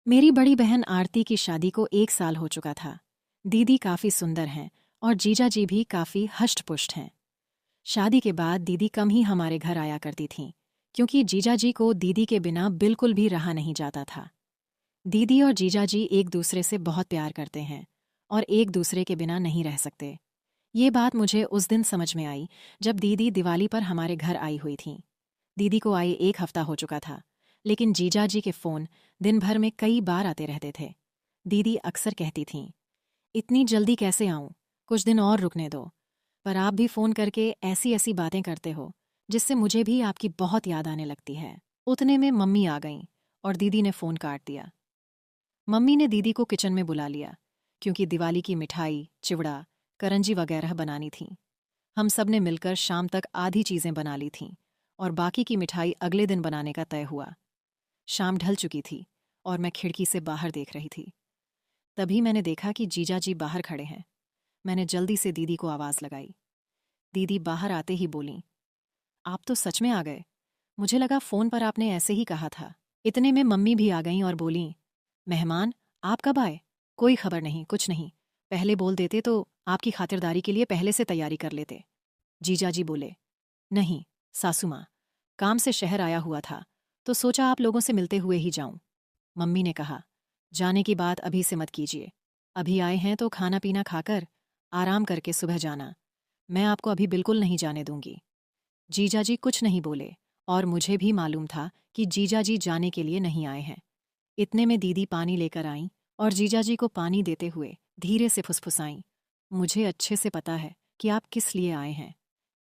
मेरी बड़ी बहन आरती की शादी को 1 साल हो चुका था। दीदी काफ़ी सुंदर हैं और जीजा जी भी काफ़ी हष्ट-पुष्ट हैं। शादी के बाद दीदी कम ही हमारे घर आया करती थीं, क्योंकि जीजा जी को दीदी के बिना बिल्कुल भी रहा नहीं जाता था। दीदी और जीजा जी एक दूसरे से बहुत प्यार करते हैं और एक दूसरे के बिना नहीं रह सकते। ये बात मुझे उस दिन समझ में आई जब दीदी दिवाली पर हमारे घर आई हुई थीं। दीदी को आए 1 हफ्ता हो चुका था, लेकिन जीजा जी के फ़ोन दिन भर में कई बार आते रहते थे। दीदी अक्सर कहती थीं, इतनी जल्दी कैसे आऊं? कुछ दिन और रुकने दो। पर आप भी फ़ोन करके ऐसी ऐसी बातें करते हो जिससे मुझे भी आपकी बहुत याद आने लगती है। उतने में मम्मी आ गईं और दीदी ने फ़ोन काट दिया। मम्मी ने दीदी को किचन में बुला लिया, क्योंकि दिवाली की मिठाई, चिवड़ा, करंजी वगैरह बनानी थी। हम सब ने मिलकर शाम तक आधी चीज़ें बना ली थीं और बाकी की मिठाई अगले दिन बनाने का तय हुआ। शाम ढल चुकी थी और मैं खिड़की से बाहर देख रही थी। तभी मैंने देखा कि जीजा जी बाहर खड़े हैं। मैंने जल्दी से दीदी को आवाज़ लगाई। दीदी बाहर आते ही बोलीं, आप तो सच में आ गए। मुझे लगा फ़ोन पर आपने ऐसे ही कहा था। इतने में मम्मी भी आ गईं और बोलीं, मेहमान, आप कब आए? कोई खबर नहीं, कुछ नहीं। पहले बोल देते तो आपकी खातिरदारी के लिए पहले से तैयारी कर लेते। जीजा जी बोले, नहीं, सासू माँ, काम से शहर आया हुआ था, तो सोचा आप लोगों से मिलते हुए ही जाऊं। मम्मी ने कहा, जाने की बात अभी से मत कीजिए। अभी आए हैं तो खाना पीना खाकर आराम करके सुबह जाना। मैं आपको अभी बिल्कुल नहीं जाने दूंगी। जीजा जी कुछ नहीं बोले और मुझे भी मालूम था कि जीजा जी जाने के लिए नहीं आए हैं। इतने में दीदी पानी लेकर आईं और जीजा जी को पानी देते हुए धीरे से फुसफुसाईं, मुझे अच्छे से पता है कि आप किस लिए आए हैं।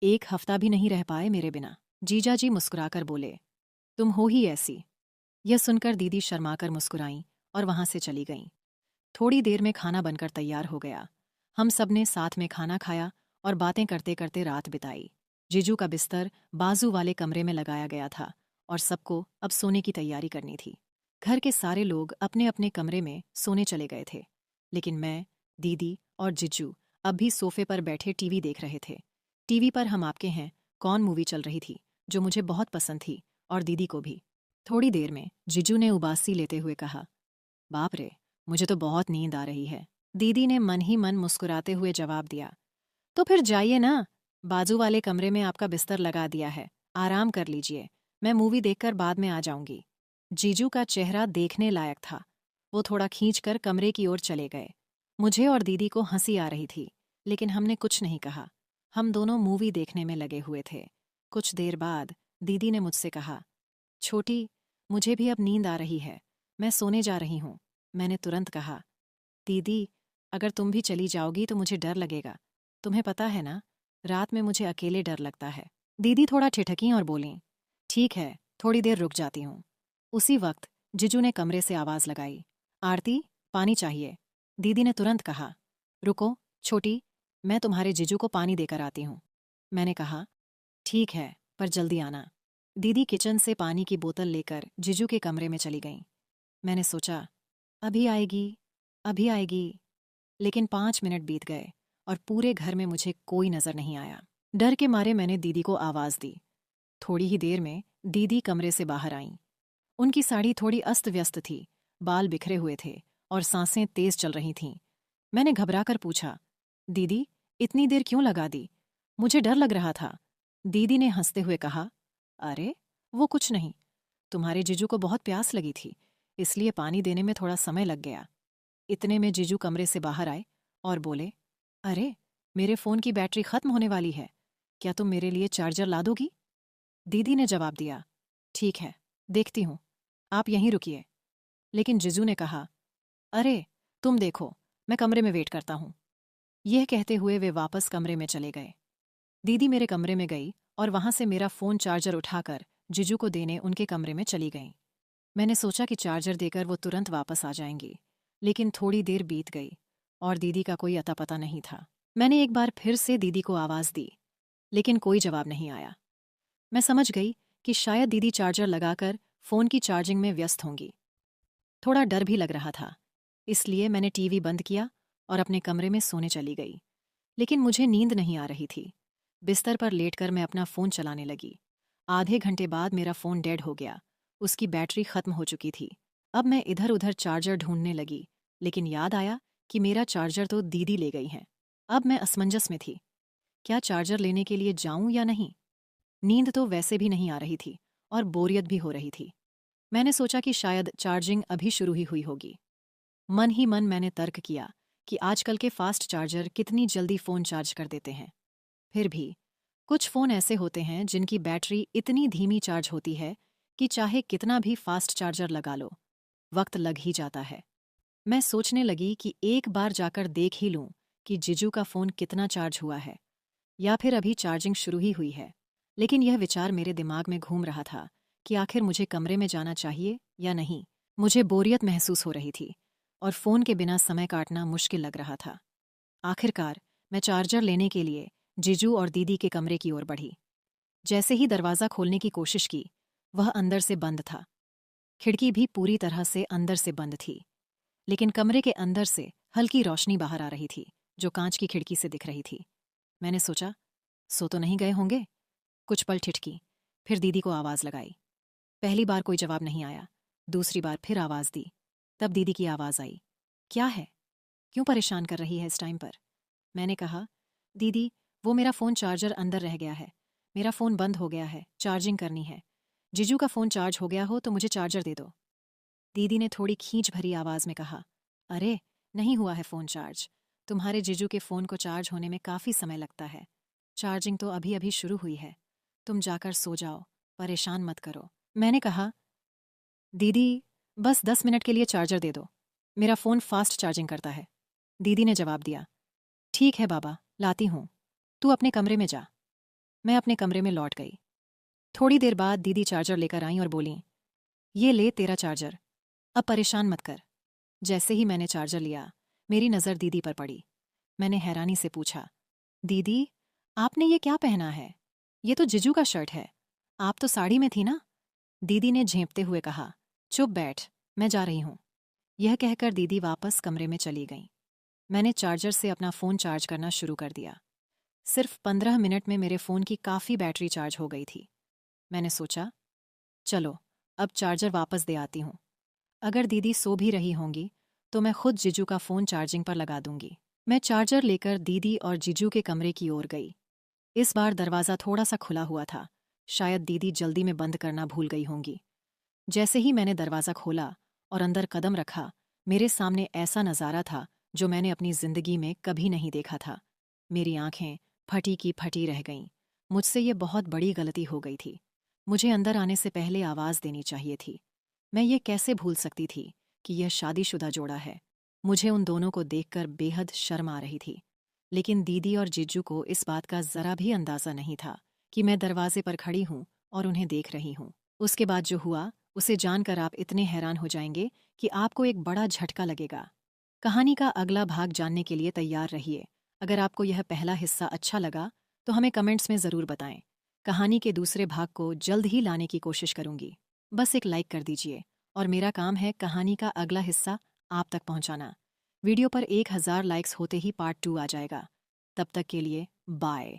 1 हफ्ता भी नहीं रह पाए मेरे बिना। जीजा जी मुस्कुराकर बोले, तुम हो ही ऐसी। यह सुनकर दीदी शर्माकर मुस्कुराईं और वहां से चली गईं। थोड़ी देर में खाना बनकर तैयार हो गया। हम सब ने साथ में खाना खाया और बातें करते करते रात बिताई। जीजू का बिस्तर बाजू वाले कमरे में लगाया गया था और सबको अब सोने की तैयारी करनी थी। घर के सारे लोग अपने अपने कमरे में सोने चले गए थे, लेकिन मैं, दीदी और जीजू अब भी सोफे पर बैठे टीवी देख रहे थे। टीवी पर हम आपके हैं कौन मूवी चल रही थी, जो मुझे बहुत पसंद थी और दीदी को भी। थोड़ी देर में जीजू ने उबासी लेते हुए कहा, बाप रे, मुझे तो बहुत नींद आ रही है। दीदी ने मन ही मन मुस्कुराते हुए जवाब दिया, तो फिर जाइए ना, बाजू वाले कमरे में आपका बिस्तर लगा दिया है, आराम कर लीजिए। मैं मूवी देखकर बाद में आ जाऊंगी। जीजू का चेहरा देखने लायक था। वो थोड़ा खींचकर कमरे की ओर चले गए। मुझे और दीदी को हंसी आ रही थी, लेकिन हमने कुछ नहीं कहा। हम दोनों मूवी देखने में लगे हुए थे। कुछ देर बाद दीदी ने मुझसे कहा, छोटी, मुझे भी अब नींद आ रही है, मैं सोने जा रही हूँ। मैंने तुरंत कहा, दीदी, अगर तुम भी चली जाओगी तो मुझे डर लगेगा। तुम्हें पता है ना, रात में मुझे अकेले डर लगता है। दीदी थोड़ा ठिठकीं और बोलीं, ठीक है, थोड़ी देर रुक जाती हूँ। उसी वक्त जिजू ने कमरे से आवाज़ लगाई, आरती, पानी चाहिए। दीदी ने तुरंत कहा, रुको, छोटी, मैं तुम्हारे जिजू को पानी देकर आती हूँ। मैंने कहा, ठीक है, पर जल्दी आना। दीदी किचन से पानी की बोतल लेकर जिजू के कमरे में चली गईं। मैंने सोचा, अभी आएगी, अभी आएगी। लेकिन 5 मिनट बीत गए और पूरे घर में मुझे कोई नजर नहीं आया। डर के मारे मैंने दीदी को आवाज दी। थोड़ी ही देर में दीदी कमरे से बाहर आईं। उनकी साड़ी थोड़ी अस्त व्यस्त थी, बाल बिखरे हुए थे और सांसें तेज चल रही थीं। मैंने घबराकर पूछा, दीदी, इतनी देर क्यों लगा दी? मुझे डर लग रहा था। दीदी ने हंसते हुए कहा, अरे, वो कुछ नहीं। तुम्हारे जीजू को बहुत प्यास लगी थी, इसलिए पानी देने में थोड़ा समय लग गया। इतने में जीजू कमरे से बाहर आए और बोले, अरे, मेरे फ़ोन की बैटरी खत्म होने वाली है, क्या तुम मेरे लिए चार्जर ला दोगी? दीदी ने जवाब दिया, ठीक है, देखती हूँ, आप यहीं रुकिए। लेकिन जीजू ने कहा, अरे, तुम देखो, मैं कमरे में वेट करता हूँ। यह कहते हुए वे वापस कमरे में चले गए। दीदी मेरे कमरे में गई और वहां से मेरा फ़ोन चार्जर उठाकर जीजू को देने उनके कमरे में चली गईं। मैंने सोचा कि चार्जर देकर वो तुरंत वापस आ जाएंगी, लेकिन थोड़ी देर बीत गई और दीदी का कोई अता पता नहीं था। मैंने एक बार फिर से दीदी को आवाज़ दी, लेकिन कोई जवाब नहीं आया। मैं समझ गई कि शायद दीदी चार्जर लगाकर फ़ोन की चार्जिंग में व्यस्त होंगी। थोड़ा डर भी लग रहा था, इसलिए मैंने टीवी बंद किया और अपने कमरे में सोने चली गई। लेकिन मुझे नींद नहीं आ रही थी। बिस्तर पर लेटकर मैं अपना फ़ोन चलाने लगी। आधे घंटे बाद मेरा फ़ोन डेड हो गया। उसकी बैटरी खत्म हो चुकी थी। अब मैं इधर उधर चार्जर ढूंढने लगी, लेकिन याद आया कि मेरा चार्जर तो दीदी ले गई हैं। अब मैं असमंजस में थी, क्या चार्जर लेने के लिए जाऊं या नहीं। नींद तो वैसे भी नहीं आ रही थी और बोरियत भी हो रही थी। मैंने सोचा कि शायद चार्जिंग अभी शुरू ही हुई होगी। मन ही मन मैंने तर्क किया कि आजकल के फास्ट चार्जर कितनी जल्दी फ़ोन चार्ज कर देते हैं। फिर भी कुछ फ़ोन ऐसे होते हैं जिनकी बैटरी इतनी धीमी चार्ज होती है कि चाहे कितना भी फास्ट चार्जर लगा लो, वक्त लग ही जाता है। मैं सोचने लगी कि एक बार जाकर देख ही लूं कि जीजू का फ़ोन कितना चार्ज हुआ है या फिर अभी चार्जिंग शुरू ही हुई है। लेकिन यह विचार मेरे दिमाग में घूम रहा था कि आखिर मुझे कमरे में जाना चाहिए या नहीं। मुझे बोरियत महसूस हो रही थी और फ़ोन के बिना समय काटना मुश्किल लग रहा था। आखिरकार मैं चार्जर लेने के लिए जीजू और दीदी के कमरे की ओर बढ़ी। जैसे ही दरवाज़ा खोलने की कोशिश की, वह अंदर से बंद था। खिड़की भी पूरी तरह से अंदर से बंद थी, लेकिन कमरे के अंदर से हल्की रोशनी बाहर आ रही थी, जो कांच की खिड़की से दिख रही थी। मैंने सोचा, सो तो नहीं गए होंगे। कुछ पल ठिठकी, फिर दीदी को आवाज़ लगाई। पहली बार कोई जवाब नहीं आया। दूसरी बार फिर आवाज़ दी, तब दीदी की आवाज़ आई। क्या है? क्यों परेशान कर रही है इस टाइम पर? मैंने कहा, दीदी, वो मेरा फ़ोन चार्जर अंदर रह गया है। मेरा फ़ोन बंद हो गया है, चार्जिंग करनी है। जीजू का फ़ोन चार्ज हो गया हो तो मुझे चार्जर दे दो। दीदी ने थोड़ी खींच भरी आवाज़ में कहा, अरे, नहीं हुआ है फ़ोन चार्ज। तुम्हारे जीजू के फ़ोन को चार्ज होने में काफ़ी समय लगता है। चार्जिंग तो अभी अभी शुरू हुई है। तुम जाकर सो जाओ, परेशान मत करो। मैंने कहा, दीदी, बस 10 मिनट के लिए चार्जर दे दो। मेरा फ़ोन फास्ट चार्जिंग करता है। दीदी ने जवाब दिया, ठीक है बाबा, लाती हूँ। तू अपने कमरे में जा। मैं अपने कमरे में लौट गई। थोड़ी देर बाद दीदी चार्जर लेकर आईं और बोलीं, ये ले तेरा चार्जर, अब परेशान मत कर। जैसे ही मैंने चार्जर लिया, मेरी नज़र दीदी पर पड़ी। मैंने हैरानी से पूछा, दीदी, आपने ये क्या पहना है? ये तो जीजू का शर्ट है। आप तो साड़ी में थी ना? दीदी ने झेंपते हुए कहा, चुप बैठ, मैं जा रही हूँ। यह कहकर दीदी वापस कमरे में चली गईं। मैंने चार्जर से अपना फ़ोन चार्ज करना शुरू कर दिया। सिर्फ 15 मिनट में मेरे फ़ोन की काफ़ी बैटरी चार्ज हो गई थी। मैंने सोचा, चलो, अब चार्जर वापस दे आती हूँ। अगर दीदी सो भी रही होंगी तो मैं खुद जीजू का फ़ोन चार्जिंग पर लगा दूंगी। मैं चार्जर लेकर दीदी और जीजू के कमरे की ओर गई। इस बार दरवाज़ा थोड़ा सा खुला हुआ था। शायद दीदी जल्दी में बंद करना भूल गई होंगी। जैसे ही मैंने दरवाज़ा खोला और अंदर कदम रखा, मेरे सामने ऐसा नज़ारा था जो मैंने अपनी ज़िंदगी में कभी नहीं देखा था। मेरी आंखें फटी की फटी रह गईं। मुझसे ये बहुत बड़ी गलती हो गई थी। मुझे अंदर आने से पहले आवाज़ देनी चाहिए थी। मैं ये कैसे भूल सकती थी कि यह शादीशुदा जोड़ा है। मुझे उन दोनों को देखकर बेहद शर्म आ रही थी। लेकिन दीदी और जीजू को इस बात का ज़रा भी अंदाज़ा नहीं था कि मैं दरवाजे पर खड़ी हूँ और उन्हें देख रही हूँ। उसके बाद जो हुआ, उसे जानकर आप इतने हैरान हो जाएंगे कि आपको एक बड़ा झटका लगेगा। कहानी का अगला भाग जानने के लिए तैयार रहिए। अगर आपको यह पहला हिस्सा अच्छा लगा तो हमें कमेंट्स में ज़रूर बताएं। कहानी के दूसरे भाग को जल्द ही लाने की कोशिश करूंगी। बस एक लाइक कर दीजिए और मेरा काम है कहानी का अगला हिस्सा आप तक पहुंचाना। वीडियो पर 1000 लाइक्स होते ही पार्ट 2 आ जाएगा। तब तक के लिए बाय।